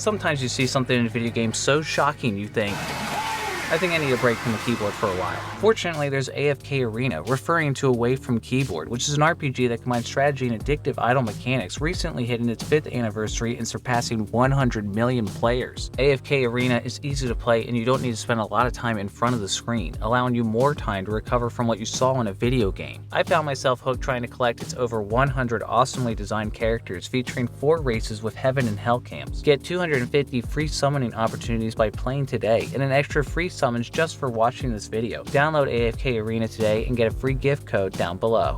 Sometimes you see something in a video game so shocking you think, I think I need a break from the keyboard for a while. Fortunately, there's AFK Arena, referring to Away from Keyboard, which is an RPG that combines strategy and addictive idle mechanics, recently hitting its 5th anniversary and surpassing 100 million players. AFK Arena is easy to play and you don't need to spend a lot of time in front of the screen, allowing you more time to recover from what you saw in a video game. I found myself hooked trying to collect its over 100 awesomely designed characters, featuring 4 races with heaven and hell camps. Get 250 free summoning opportunities by playing today, and an extra free summons just for watching this video. Download AFK Arena today and get a free gift code down below.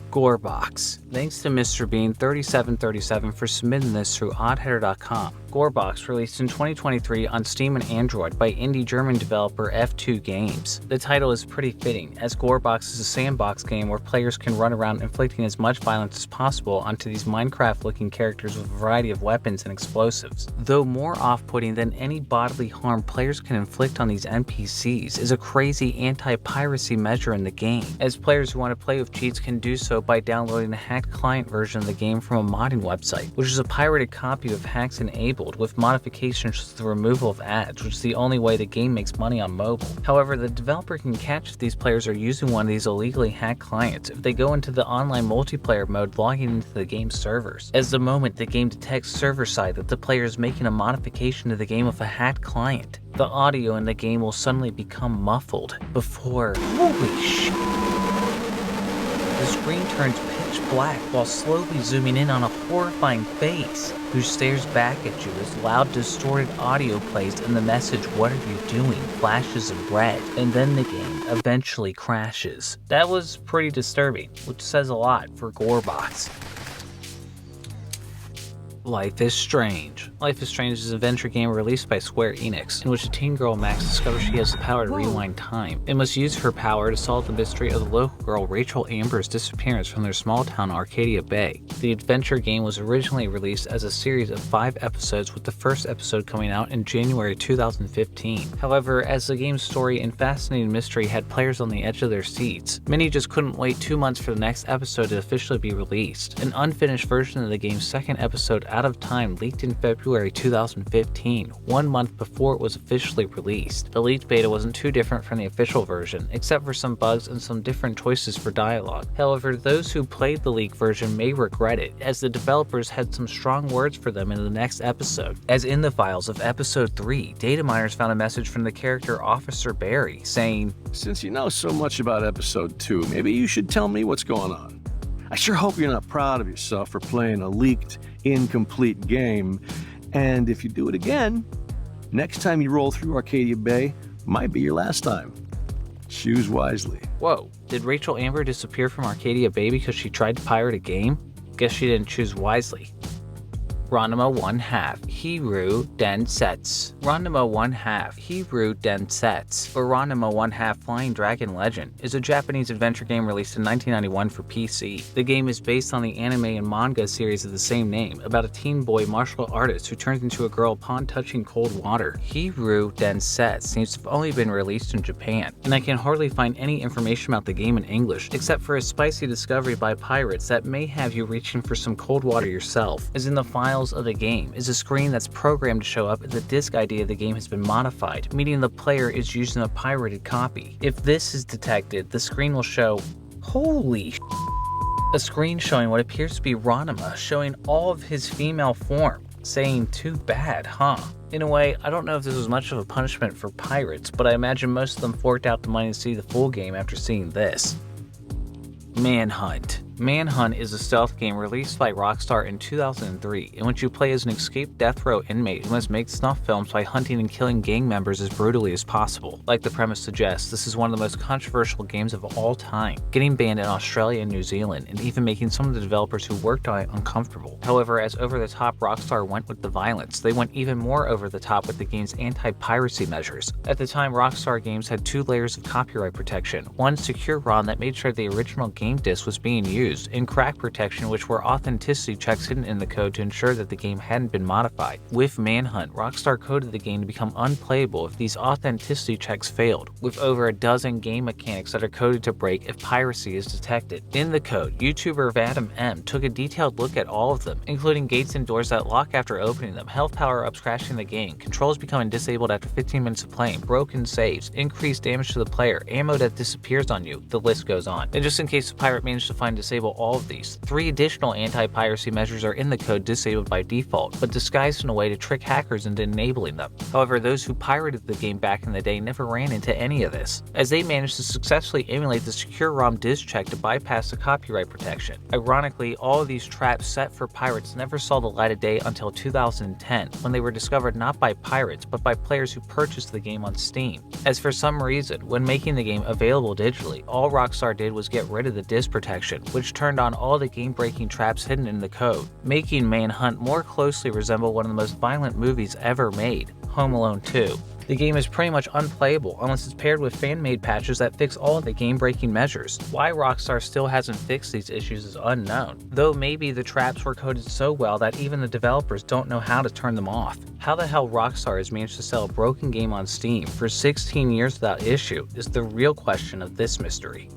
Gore Box. Thanks to Mr. Bean 3737 for submitting this through Oddheader.com. Gore Box released in 2023 on Steam and Android by indie German developer F2 Games. The title is pretty fitting, as Gore Box is a sandbox game where players can run around inflicting as much violence as possible onto these Minecraft-looking characters with a variety of weapons and explosives. Though more off-putting than any bodily harm players can inflict on these NPCs is a crazy anti-piracy measure in the game, as players who want to play with cheats can do so by downloading a hacked client version of the game from a modding website, which is a pirated copy of hacks enabled with modifications to the removal of ads, which is the only way the game makes money on mobile. However, the developer can catch if these players are using one of these illegally hacked clients if they go into the online multiplayer mode logging into the game's servers, as the moment the game detects server-side that the player is making a modification to the game with a hacked client, the audio in the game will suddenly become muffled before, holy shit, the screen turns pitch black while slowly zooming in on a horrifying face who stares back at you as loud distorted audio plays and the message "What are you doing?" flashes in red, and then the game eventually crashes. That was pretty disturbing, which says a lot for Gore Box. Life is Strange. Life is Strange is an adventure game released by Square Enix, in which a teen girl Max discovers she has the power to rewind time, and must use her power to solve the mystery of the local girl Rachel Amber's disappearance from their small town Arcadia Bay. The adventure game was originally released as a series of 5 episodes, with the first episode coming out in January 2015. However, as the game's story and fascinating mystery had players on the edge of their seats, many just couldn't wait 2 months for the next episode to officially be released. An unfinished version of the game's second episode, Out of Time, leaked in February 2015, 1 month before it was officially released. The leaked beta wasn't too different from the official version, except for some bugs and some different choices for dialogue. However, those who played the leaked version may regret it, as the developers had some strong words for them in the next episode. As in the files of episode 3, data miners found a message from the character Officer Barry saying, "Since you know so much about episode 2, maybe you should tell me what's going on. I sure hope you're not proud of yourself for playing a leaked, incomplete game, and if you do it again, next time you roll through Arcadia Bay might be your last time. Choose wisely." Whoa, did Rachel Amber disappear from Arcadia Bay because she tried to pirate a game? Guess she didn't choose wisely. Ranama 1/2 Hiru Densetsu. Ranama 1/2 Hiru Densetsu, or Ranama 1/2 Flying Dragon Legend, is a Japanese adventure game released in 1991 for PC. The game is based on the anime and manga series of the same name, about a teen boy martial artist who turns into a girl upon touching cold water. Hiru Densetsu seems to have only been released in Japan, and I can hardly find any information about the game in English, except for a spicy discovery by pirates that may have you reaching for some cold water yourself. As in the files of the game is a screen that's programmed to show up if the disk ID of the game has been modified, meaning the player is using a pirated copy. If this is detected, the screen will show, holy sh**, a screen showing what appears to be Ranama showing all of his female form, saying too bad, huh? In a way, I don't know if this was much of a punishment for pirates, but I imagine most of them forked out the money to see the full game after seeing this. Manhunt. Manhunt is a stealth game released by Rockstar in 2003, in which you play as an escaped death row inmate who must make snuff films by hunting and killing gang members as brutally as possible. Like the premise suggests, this is one of the most controversial games of all time, getting banned in Australia and New Zealand, and even making some of the developers who worked on it uncomfortable. However, as over-the-top Rockstar went with the violence, they went even more over-the-top with the game's anti-piracy measures. At the time, Rockstar games had 2 layers of copyright protection, one secure ROM that made sure the original game disc was being used, used, and crack protection, which were authenticity checks hidden in the code to ensure that the game hadn't been modified. With Manhunt, Rockstar coded the game to become unplayable if these authenticity checks failed, with over a dozen game mechanics that are coded to break if piracy is detected. In the code, YouTuber Vadim M took a detailed look at all of them, including gates and doors that lock after opening them, health power-ups crashing the game, controls becoming disabled after 15 minutes of playing, broken saves, increased damage to the player, ammo that disappears on you, the list goes on. And just in case the pirate managed to find and disable all of these, 3 additional anti-piracy measures are in the code disabled by default, but disguised in a way to trick hackers into enabling them. However, those who pirated the game back in the day never ran into any of this, as they managed to successfully emulate the secure ROM disk check to bypass the copyright protection. Ironically, all of these traps set for pirates never saw the light of day until 2010, when they were discovered not by pirates, but by players who purchased the game on Steam. As for some reason, when making the game available digitally, all Rockstar did was get rid of the disk protection, which turned on all the game-breaking traps hidden in the code, making Manhunt more closely resemble one of the most violent movies ever made, Home Alone 2. The game is pretty much unplayable unless it's paired with fan-made patches that fix all of the game-breaking measures. Why Rockstar still hasn't fixed these issues is unknown, though maybe the traps were coded so well that even the developers don't know how to turn them off. How the hell Rockstar has managed to sell a broken game on Steam for 16 years without issue is the real question of this mystery.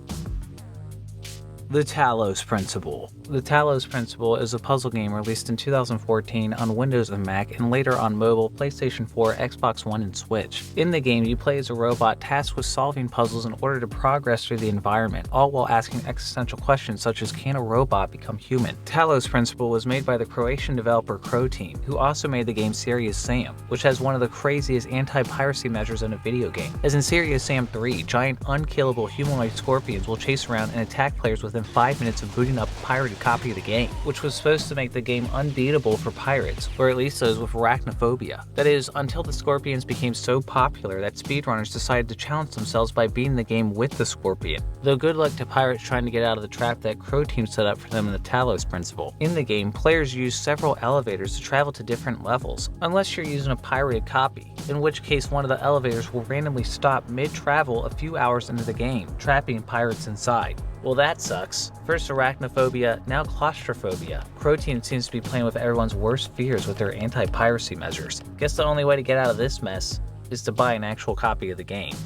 The Talos Principle. The Talos Principle is a puzzle game released in 2014 on Windows and Mac and later on mobile, PlayStation 4, Xbox One, and Switch. In the game, you play as a robot tasked with solving puzzles in order to progress through the environment, all while asking existential questions such as, can a robot become human? Talos Principle was made by the Croatian developer Crow Team, who also made the game Serious Sam, which has one of the craziest anti-piracy measures in a video game. As in Serious Sam 3, giant unkillable humanoid scorpions will chase around and attack players within 5 minutes of booting up a pirated copy of the game, which was supposed to make the game unbeatable for pirates, or at least those with arachnophobia. That is, until the scorpions became so popular that speedrunners decided to challenge themselves by beating the game with the scorpion. Though good luck to pirates trying to get out of the trap that Crow Team set up for them in the Talos Principle. In the game, players use several elevators to travel to different levels, unless you're using a pirated copy, in which case one of the elevators will randomly stop mid-travel a few hours into the game, trapping pirates inside. Well, that sucks. First arachnophobia, now claustrophobia. Crow Team seems to be playing with everyone's worst fears with their anti-piracy measures. Guess the only way to get out of this mess is to buy an actual copy of the game.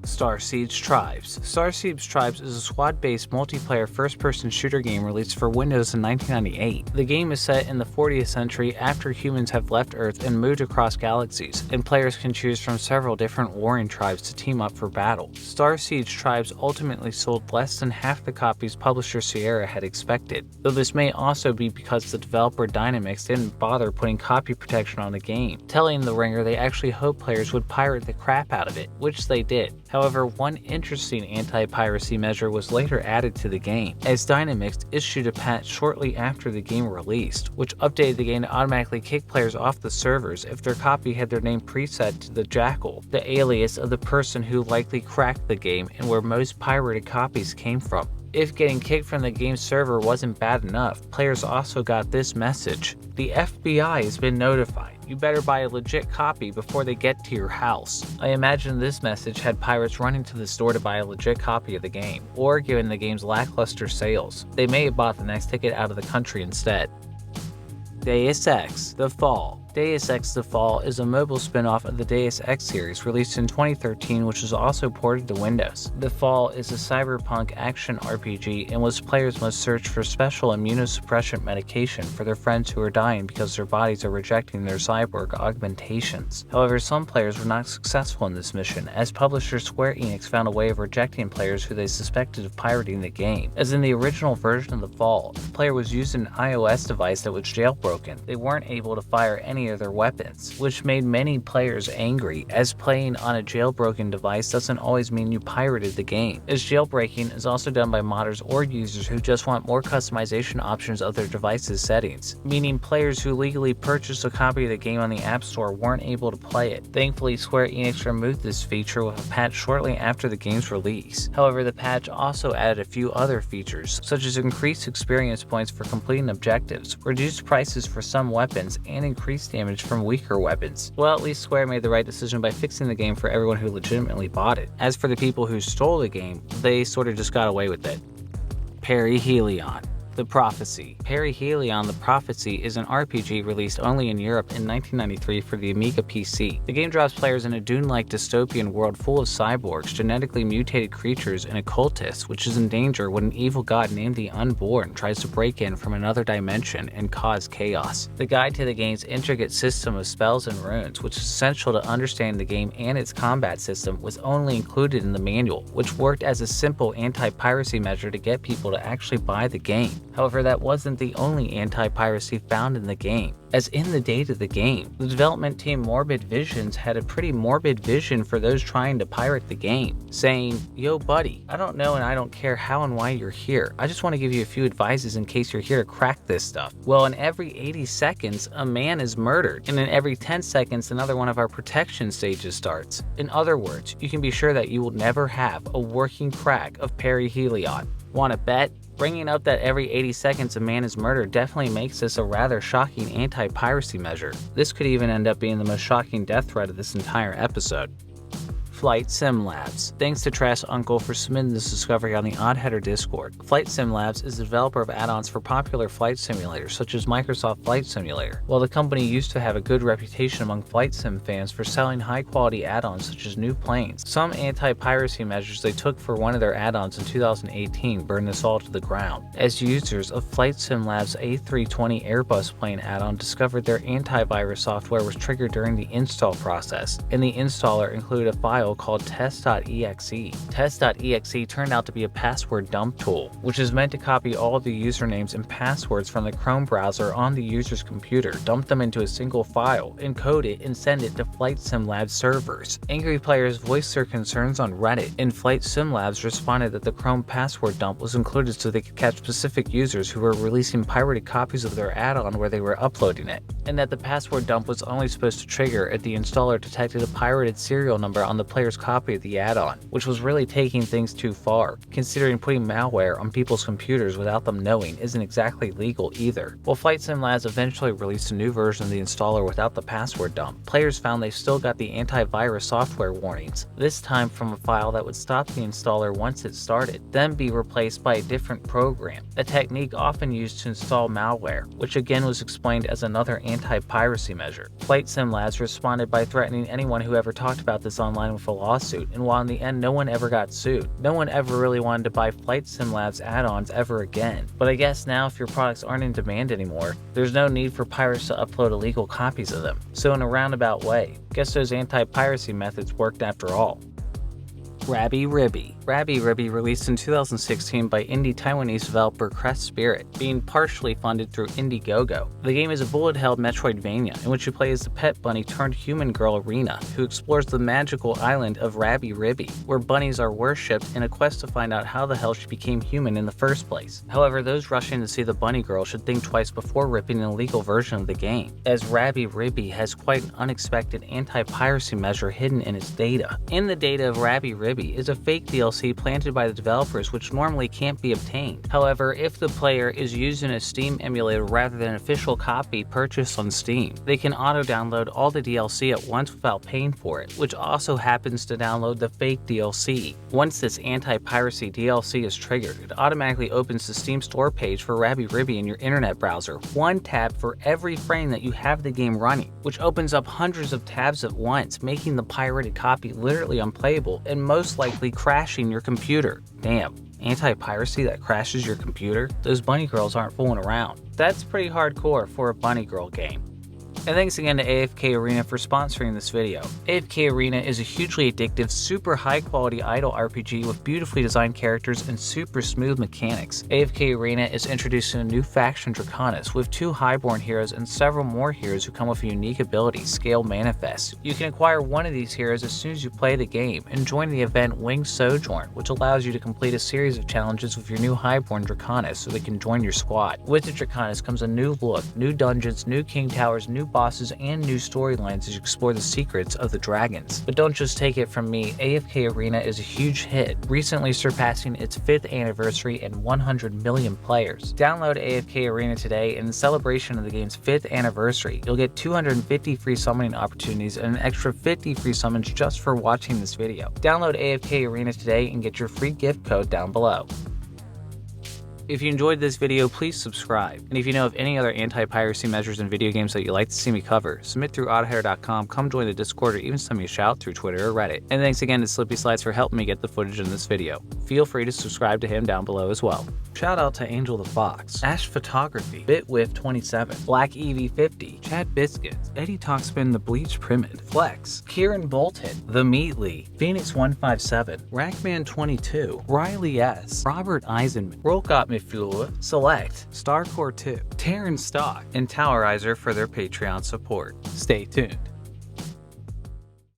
Starsiege Tribes. Starsiege Tribes is a squad-based multiplayer first-person shooter game released for Windows in 1998. The game is set in the 40th century after humans have left Earth and moved across galaxies, and players can choose from several different warring tribes to team up for battle. Starsiege Tribes ultimately sold less than half the copies publisher Sierra had expected, though this may also be because the developer Dynamix didn't bother putting copy protection on the game, telling The Ringer they actually hoped players would pirate the crap out of it, which they did. However, one interesting anti-piracy measure was later added to the game, as Dynamix issued a patch shortly after the game released, which updated the game to automatically kick players off the servers if their copy had their name preset to the Jackal, the alias of the person who likely cracked the game and where most pirated copies came from. If getting kicked from the game's server wasn't bad enough, players also got this message: the FBI has been notified. You better buy a legit copy before they get to your house. I imagine this message had pirates running to the store to buy a legit copy of the game, or given the game's lackluster sales, they may have bought the next ticket out of the country instead. Deus Ex: The Fall. Deus Ex: The Fall is a mobile spin-off of the Deus Ex series released in 2013, which was also ported to Windows. The Fall is a cyberpunk action RPG in which players must search for special immunosuppressant medication for their friends who are dying because their bodies are rejecting their cyborg augmentations. However, some players were not successful in this mission, as publisher Square Enix found a way of rejecting players who they suspected of pirating the game. As in the original version of The Fall, the player was using an iOS device that was jailbroken. They weren't able to fire any of their weapons, which made many players angry, as playing on a jailbroken device doesn't always mean you pirated the game, as jailbreaking is also done by modders or users who just want more customization options of their device's settings, meaning players who legally purchased a copy of the game on the App Store weren't able to play it. Thankfully, Square Enix removed this feature with a patch shortly after the game's release. However, the patch also added a few other features, such as increased experience points for completing objectives, reduced prices for some weapons, and increased damage from weaker weapons. Well, at least Square made the right decision by fixing the game for everyone who legitimately bought it. As for the people who stole the game, they sort of just got away with it. Perihelion. The Prophecy. Perihelion The Prophecy is an RPG released only in Europe in 1993 for the Amiga PC. The game drops players in a Dune-like dystopian world full of cyborgs, genetically mutated creatures, and occultists, which is in danger when an evil god named the Unborn tries to break in from another dimension and cause chaos. The guide to the game's intricate system of spells and runes, which is essential to understand the game and its combat system, was only included in the manual, which worked as a simple anti-piracy measure to get people to actually buy the game. However, that wasn't the only anti-piracy found in the game. As in the date of the game, the development team Morbid Visions had a pretty morbid vision for those trying to pirate the game, saying, "Yo buddy, I don't know and I don't care how and why you're here. I just want to give you a few advices in case you're here to crack this stuff." Well, in every 80 seconds, a man is murdered, and in every 10 seconds, another one of our protection stages starts. In other words, you can be sure that you will never have a working crack of Perihelion. Want to bet? Bringing up that every 80 seconds a man is murdered definitely makes this a rather shocking anti-piracy measure. This could even end up being the most shocking death threat of this entire episode. Flight Sim Labs. Thanks to Trash Uncle for submitting this discovery on the Oddheader Discord. Flight Sim Labs is the developer of add-ons for popular flight simulators such as Microsoft Flight Simulator. While the company used to have a good reputation among flight sim fans for selling high-quality add-ons such as new planes, some anti-piracy measures they took for one of their add-ons in 2018 burned this all to the ground, as users of Flight Sim Labs' A320 Airbus plane add-on discovered their antivirus software was triggered during the install process, and the installer included a file called test.exe. Test.exe turned out to be a password dump tool, which is meant to copy all of the usernames and passwords from the Chrome browser on the user's computer, dump them into a single file, encode it, and send it to Flight Sim Labs servers. Angry players voiced their concerns on Reddit, and Flight Sim Labs responded that the Chrome password dump was included so they could catch specific users who were releasing pirated copies of their add-on where they were uploading it, and that the password dump was only supposed to trigger if the installer detected a pirated serial number on the player's copy of the add-on, which was really taking things too far, considering putting malware on people's computers without them knowing isn't exactly legal either. While Flight Sim Labs eventually released a new version of the installer without the password dump, players found they still got the antivirus software warnings, this time from a file that would stop the installer once it started, then be replaced by a different program, a technique often used to install malware, which again was explained as another anti-piracy measure. Flight Sim Labs responded by threatening anyone who ever talked about this online with a lawsuit, and while in the end no one ever got sued, no one ever really wanted to buy Flight Sim Labs add-ons ever again. But I guess now if your products aren't in demand anymore, there's no need for pirates to upload illegal copies of them. So in a roundabout way, guess those anti-piracy methods worked after all. Rabi-Ribi. Rabi-Ribi released in 2016 by indie Taiwanese developer Crest Spirit, being partially funded through Indiegogo. The game is a bullet-hell Metroidvania in which you play as the pet bunny turned human girl Arena, who explores the magical island of Rabi-Ribi, where bunnies are worshipped in a quest to find out how the hell she became human in the first place. However, those rushing to see the bunny girl should think twice before ripping an illegal version of the game, as Rabi-Ribi has quite an unexpected anti-piracy measure hidden in its data. In the data of Rabi-Ribi is a fake DLC planted by the developers which normally can't be obtained. However, if the player is using a Steam emulator rather than an official copy purchased on Steam, they can auto-download all the DLC at once without paying for it, which also happens to download the fake DLC. Once this anti-piracy DLC is triggered, it automatically opens the Steam store page for Rabi-Ribi in your internet browser, one tab for every frame that you have the game running, which opens up hundreds of tabs at once, making the pirated copy literally unplayable and most likely crashing your computer. Damn, anti-piracy that crashes your computer? Those bunny girls aren't fooling around. That's pretty hardcore for a bunny girl game. And thanks again to AFK Arena for sponsoring this video. AFK Arena is a hugely addictive, super high quality idle RPG with beautifully designed characters and super smooth mechanics. AFK Arena is introducing a new faction, Draconis, with 2 highborn heroes and several more heroes who come with a unique ability, Scale Manifest. You can acquire one of these heroes as soon as you play the game and join the event Winged Sojourn, which allows you to complete a series of challenges with your new highborn Draconis so they can join your squad. With the Draconis comes a new look, new dungeons, new king towers, new bosses, and new storylines as you explore the secrets of the dragons. But don't just take it from me, AFK Arena is a huge hit, recently surpassing its 5th anniversary and 100 million players. Download AFK Arena today, and in celebration of the game's 5th anniversary, you'll get 250 free summoning opportunities and an extra 50 free summons just for watching this video. Download AFK Arena today and get your free gift code down below. If you enjoyed this video, please subscribe. And if you know of any other anti-piracy measures in video games that you'd like to see me cover, submit through Oddheader.com, come join the Discord, or even send me a shout through Twitter or Reddit. And thanks again to Slippy Slides for helping me get the footage in this video. Feel free to subscribe to him down below as well. Shout out to Angel the Fox, Ash Photography, Bitwith27, Black Evie50, Chad Biscuits, Eddie Talkspin the Bleach Primid, Flex, Kieran Bolton, The Meatly, Phoenix157, Rackman22, Riley S, Robert Eisenman, Rolkot Mifula, Select, Starcore2, Taryn Stock, and Towerizer for their Patreon support. Stay tuned.